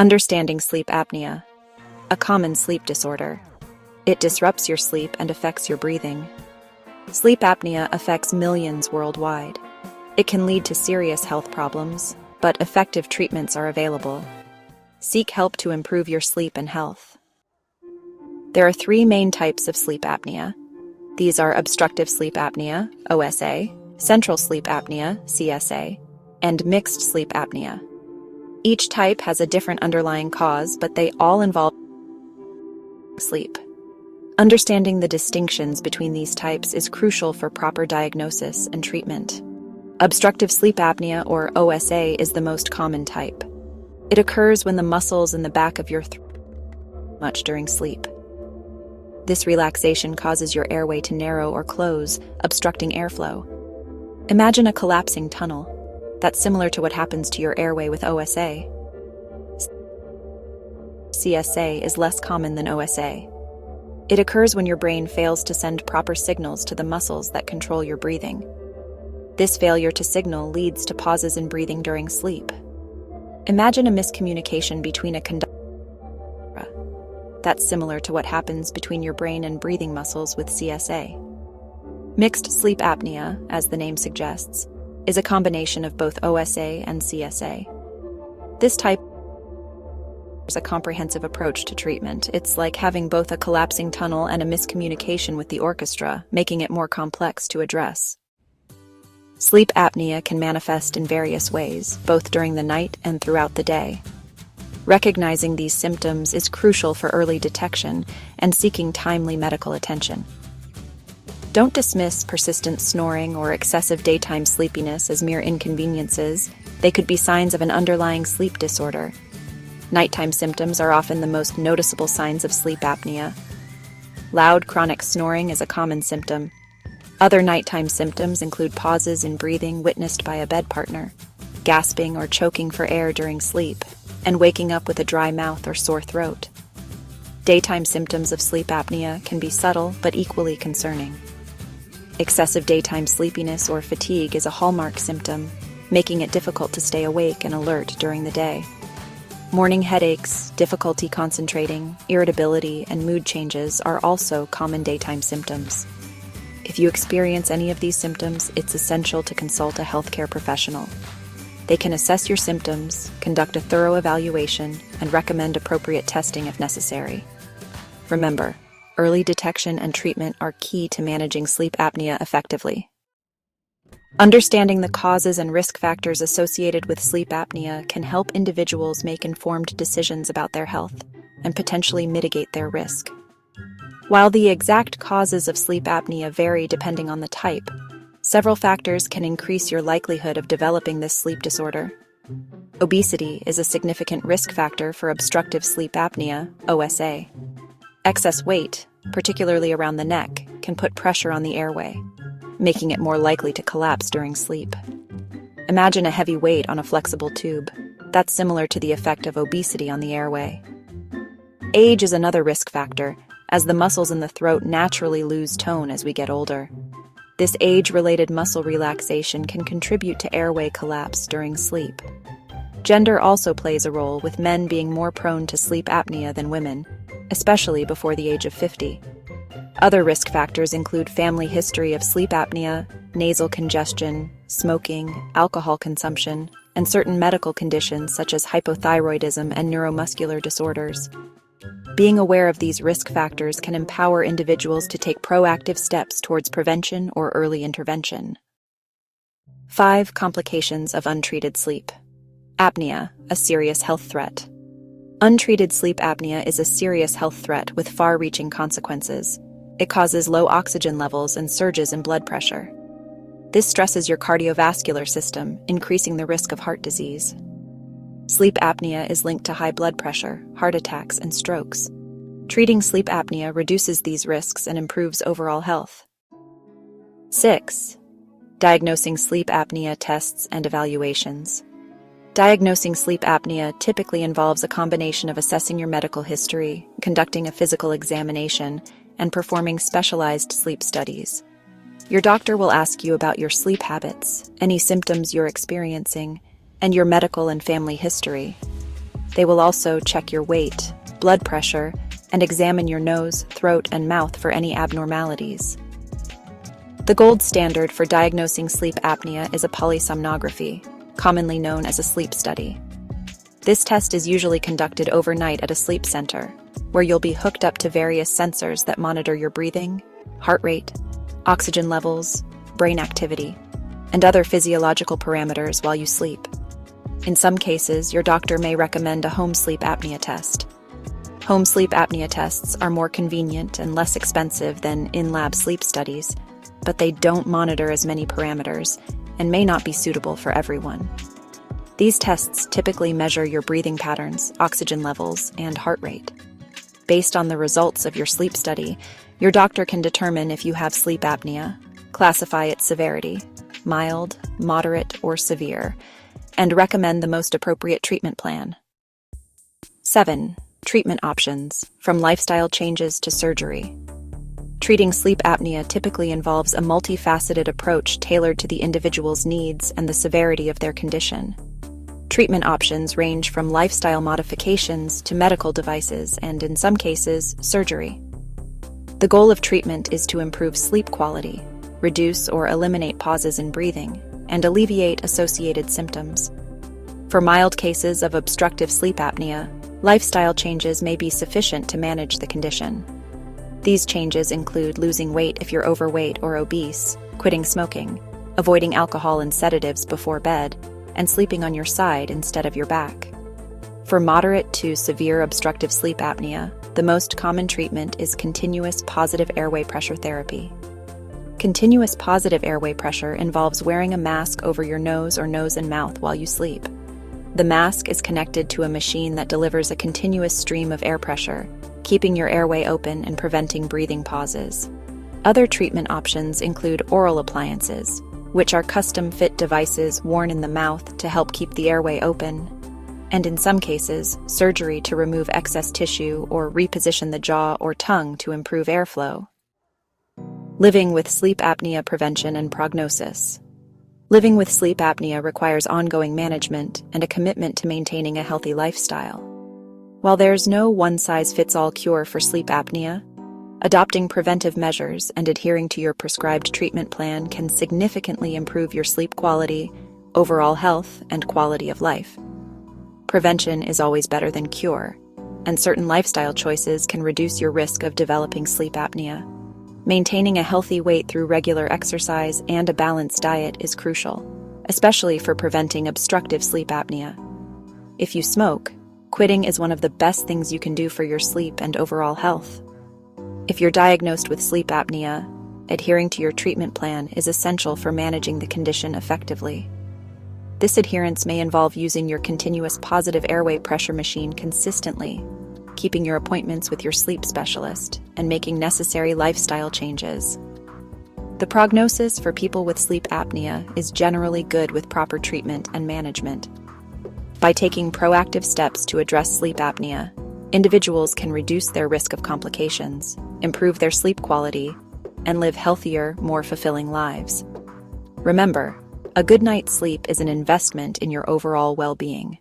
Understanding sleep apnea, a common sleep disorder. It disrupts your sleep and affects your breathing. Sleep apnea affects millions worldwide. It can lead to serious health problems, but effective treatments are available. Seek help to improve your sleep and health. There are three main types of sleep apnea. These are obstructive sleep apnea, OSA, central sleep apnea, CSA, and mixed sleep apnea. Each type has a different underlying cause, but they all involve sleep. Understanding the distinctions between these types is crucial for proper diagnosis and treatment. Obstructive sleep apnea, or OSA, is the most common type. It occurs when the muscles in the back of your throat much during sleep. This relaxation causes your airway to narrow or close, obstructing airflow. Imagine a collapsing tunnel. That's similar to what happens to your airway with OSA. CSA is less common than OSA. It occurs when your brain fails to send proper signals to the muscles that control your breathing. This failure to signal leads to pauses in breathing during sleep. Imagine a miscommunication between a conductor. That's similar to what happens between your brain and breathing muscles with CSA. Mixed sleep apnea, as the name suggests, is a combination of both OSA and CSA. This type is a comprehensive approach to treatment. It's like having both a collapsing tunnel and a miscommunication with the orchestra, making it more complex to address. Sleep apnea can manifest in various ways, both during the night and throughout the day. Recognizing these symptoms is crucial for early detection and seeking timely medical attention. Don't dismiss persistent snoring or excessive daytime sleepiness as mere inconveniences. They could be signs of an underlying sleep disorder. Nighttime symptoms are often the most noticeable signs of sleep apnea. Loud chronic snoring is a common symptom. Other nighttime symptoms include pauses in breathing witnessed by a bed partner, gasping or choking for air during sleep, and waking up with a dry mouth or sore throat. Daytime symptoms of sleep apnea can be subtle but equally concerning. Excessive daytime sleepiness or fatigue is a hallmark symptom, making it difficult to stay awake and alert during the day. Morning headaches, difficulty concentrating, irritability, and mood changes are also common daytime symptoms. If you experience any of these symptoms, it's essential to consult a healthcare professional. They can assess your symptoms, conduct a thorough evaluation, and recommend appropriate testing if necessary. Remember, early detection and treatment are key to managing sleep apnea effectively. Understanding the causes and risk factors associated with sleep apnea can help individuals make informed decisions about their health and potentially mitigate their risk. While the exact causes of sleep apnea vary depending on the type, several factors can increase your likelihood of developing this sleep disorder. Obesity is a significant risk factor for obstructive sleep apnea, OSA. Excess weight, particularly around the neck, can put pressure on the airway, making it more likely to collapse during sleep. Imagine a heavy weight on a flexible tube. That's similar to the effect of obesity on the airway. Age is another risk factor, as the muscles in the throat naturally lose tone as we get older. This age-related muscle relaxation can contribute to airway collapse during sleep. Gender also plays a role, with men being more prone to sleep apnea than women, especially before the age of 50. Other risk factors include family history of sleep apnea, nasal congestion, smoking, alcohol consumption, and certain medical conditions such as hypothyroidism and neuromuscular disorders. Being aware of these risk factors can empower individuals to take proactive steps towards prevention or early intervention. 5 complications of untreated sleep. Apnea, a serious health threat. Untreated sleep apnea is a serious health threat with far-reaching consequences. It causes low oxygen levels and surges in blood pressure. This stresses your cardiovascular system, increasing the risk of heart disease. Sleep apnea is linked to high blood pressure, heart attacks, and strokes. Treating sleep apnea reduces these risks and improves overall health. 6. Diagnosing sleep apnea tests and evaluations. Diagnosing sleep apnea typically involves a combination of assessing your medical history, conducting a physical examination, and performing specialized sleep studies. Your doctor will ask you about your sleep habits, any symptoms you're experiencing, and your medical and family history. They will also check your weight, blood pressure, and examine your nose, throat, and mouth for any abnormalities. The gold standard for diagnosing sleep apnea is a polysomnography, commonly known as a sleep study. This test is usually conducted overnight at a sleep center, where you'll be hooked up to various sensors that monitor your breathing, heart rate, oxygen levels, brain activity, and other physiological parameters while you sleep. In some cases, your doctor may recommend a home sleep apnea test. Home sleep apnea tests are more convenient and less expensive than in-lab sleep studies, but they don't monitor as many parameters and may not be suitable for everyone. These tests typically measure your breathing patterns, oxygen levels, and heart rate. Based on the results of your sleep study, your doctor can determine if you have sleep apnea, classify its severity, mild, moderate, or severe, and recommend the most appropriate treatment plan. 7. Treatment options, from lifestyle changes to surgery. Treating sleep apnea typically involves a multifaceted approach tailored to the individual's needs and the severity of their condition. Treatment options range from lifestyle modifications to medical devices and, in some cases, surgery. The goal of treatment is to improve sleep quality, reduce or eliminate pauses in breathing, and alleviate associated symptoms. For mild cases of obstructive sleep apnea, lifestyle changes may be sufficient to manage the condition. These changes include losing weight if you're overweight or obese, quitting smoking, avoiding alcohol and sedatives before bed, and sleeping on your side instead of your back. For moderate to severe obstructive sleep apnea, the most common treatment is continuous positive airway pressure therapy. Continuous positive airway pressure involves wearing a mask over your nose or nose and mouth while you sleep. The mask is connected to a machine that delivers a continuous stream of air pressure, keeping your airway open and preventing breathing pauses. Other treatment options include oral appliances, which are custom-fit devices worn in the mouth to help keep the airway open, and in some cases, surgery to remove excess tissue or reposition the jaw or tongue to improve airflow. Living with sleep apnea prevention and prognosis. Living with sleep apnea requires ongoing management and a commitment to maintaining a healthy lifestyle. While there's no one-size-fits-all cure for sleep apnea, adopting preventive measures and adhering to your prescribed treatment plan can significantly improve your sleep quality, overall health, and quality of life. Prevention is always better than cure, and certain lifestyle choices can reduce your risk of developing sleep apnea. Maintaining a healthy weight through regular exercise and a balanced diet is crucial, especially for preventing obstructive sleep apnea. If you smoke, quitting is one of the best things you can do for your sleep and overall health. If you're diagnosed with sleep apnea, adhering to your treatment plan is essential for managing the condition effectively. This adherence may involve using your continuous positive airway pressure machine consistently, keeping your appointments with your sleep specialist, and making necessary lifestyle changes. The prognosis for people with sleep apnea is generally good with proper treatment and management. By taking proactive steps to address sleep apnea, individuals can reduce their risk of complications, improve their sleep quality, and live healthier, more fulfilling lives. Remember, a good night's sleep is an investment in your overall well-being.